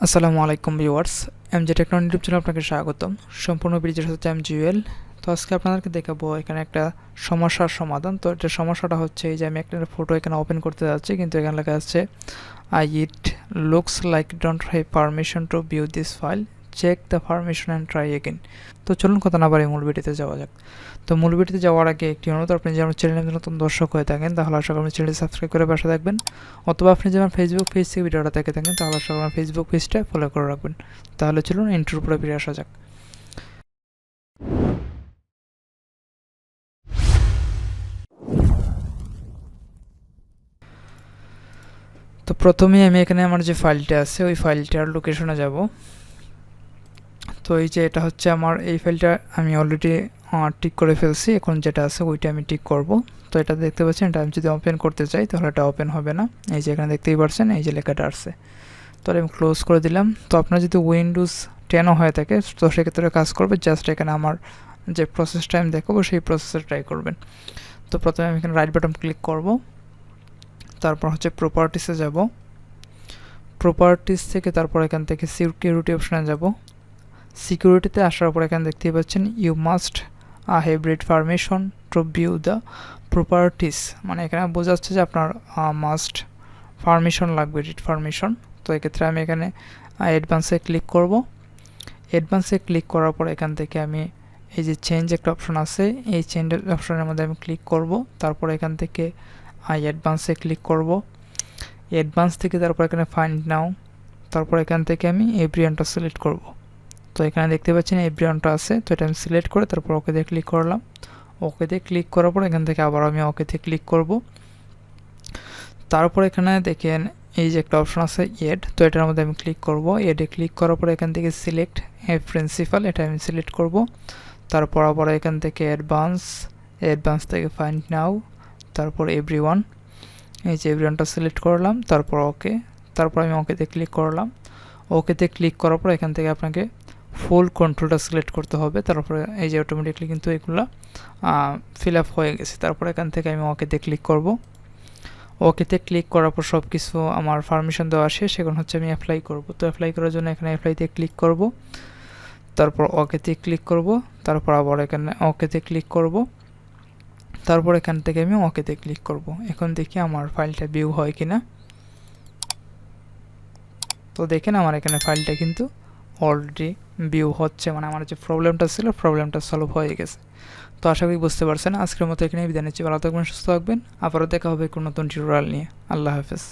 আসসালামু আলাইকুম viewers, এমজে technology YouTube চ্যানেলে আপনাকে স্বাগতম। সম্পূর্ণ ভিডিওর সাথে আমি জুয়েল। তো আজকে আপনাদেরকে দেখাবো এখানে একটা সমস্যার সমাধান। তো এটা সমস্যাটা হচ্ছে এই যে আমি একটা ফটো এখানে ওপেন করতে যাচ্ছি, কিন্তু এখানে লেখা আছে it looks like don't have permission to view this file, check the permission and try again. তো চলুন কথা না বাড়িয়ে মূল ভিডিওতে যাওয়া যাক। তো মূল ভিডিওতে যাওয়ার আগে একটি অনুরোধ, আপনি যদি আমার চ্যানেলে নতুন দর্শক হয়ে থাকেন তাহলে আশা করি চ্যানেলটি সাবস্ক্রাইব করে পাশে থাকবেন, অথবা আপনি যেমন ফেসবুক পেজ থেকে ভিডিওটা দেখে থাকেন তাহলে আশা করি ফেসবুক পেজটা ফলো করে রাখবেন। তাহলে চলুন ইন্ট্রোর উপরে ফিরে আসা যাক। তো প্রথমেই আমি এখানে আমার যে ফাইলটা আছে ওই ফাইলটার লোকেশনে যাব। তো এই যে এটা হচ্ছে আমার এই ফাইলটা আমি অলরেডি টিক করে ফেলছি, এখন যেটা আছে ওইটা আমি টিক করব। তো এটা দেখতে পাচ্ছেন, এটা আমি যদি ওপেন করতে চাই তাহলে এটা ওপেন হবে না। এই যে এখানে দেখতেই পাচ্ছেন এই যে লেখাটা আসছে, তো আমি ক্লোজ করে দিলাম। তো আপনার যদি উইন্ডোজ 10ও হয়ে থাকে তো সেক্ষেত্রে কাজ করবে, জাস্ট এখানে আমার যে প্রসেসটা আমি দেখাবো সেই প্রসেসে ট্রাই করবেন। তো প্রথমে আমি এখানে রাইট বাটন ক্লিক করব, তারপর হচ্ছে প্রপার্টিসে যাব। প্রপার্টিস থেকে তারপর এখান থেকে সিকিউরিটি অপশানে যাব। সিকিউরিটিতে আসার পর এখানে দেখতেই পাচ্ছেন you must have read permission to view the properties, মানে এখানে বোঝা যাচ্ছে যে আপনার মাস্ট পারমিশন লাগবে, রিড পারমিশন। তো এক্ষেত্রে আমি এখানে অ্যাডভান্সে ক্লিক করব। অ্যাডভান্সে ক্লিক করার পর এখান থেকে আমি এই যে চেঞ্জ একটা অপশন আছে, এই চেঞ্জ অপশনের মধ্যে আমি ক্লিক করব। তারপর এখান থেকে অ্যাডভান্সে ক্লিক করব। অ্যাডভান্স থেকে তারপর এখানে ফাইন্ড নাও, তারপর এখান থেকে আমি এভরিওয়ানটা সিলেক্ট করব। তো এখানে দেখতে পাচ্ছেন এভরিওয়ানটা আছে, তো এটা আমি সিলেক্ট করে তারপর ওকেতে ক্লিক করলাম। ওকেতে ক্লিক করার পর এখান থেকে আবার আমি ওকেতে ক্লিক করব। তারপর এখানে দেখেন এই যে একটা অপশন আছে এড, তো এটার মধ্যে আমি ক্লিক করব। এডে ক্লিক করার পর এখান থেকে সিলেক্ট এ প্রিন্সিপাল, এটা আমি সিলেক্ট করব। তারপর আবার এখান থেকে অ্যাডভান্স থেকে ফাইন্ড নাও, তারপর এভরিওয়ান, এই যে এভরিওয়ানটা সিলেক্ট করলাম। তারপর ওকে, তারপর আমি ওকেতে ক্লিক করলাম। ওকেতে ক্লিক করার পর এখান থেকে আপনাকে ফুল কন্ট্রোলটা সিলেক্ট করতে হবে। তারপরে এই যে অটোমেটিকলি কিন্তু এগুলো ফিল আপ হয়ে গেছে। তারপর এখান থেকে আমি ওকেতে ক্লিক করব। ওকেতে ক্লিক করার পর সব কিছু আমার পারমিশন দেওয়া শেষ, এখন হচ্ছে আমি অ্যাপ্লাই করব। তো অ্যাপ্লাই করার জন্য এখানে অ্যাপ্লাইতে ক্লিক করব, তারপর ওকেতে ক্লিক করব, তারপর আবার এখানে ওকেতে ক্লিক করব, তারপর এখান থেকে আমি ওকেতে ক্লিক করব। এখন দেখি আমার ফাইলটা ভিউ হয় কিনা। তো দেখেন আমার এখানে ফাইলটা কিন্তু অলরেডি ভিউ হচ্ছে, মানে আমার যে প্রবলেমটা ছিল প্রবলেমটা সলভ হয়ে গেছে। তো আশা করি বুঝতে পারছেন। আজকের মতো এখানে বিদায় নিচ্ছি, ভালো থাকবেন, সুস্থ থাকবেন। আবারও দেখা হবে কোনো নতুন টিউটোরিয়াল নিয়ে। আল্লাহ হাফেজ।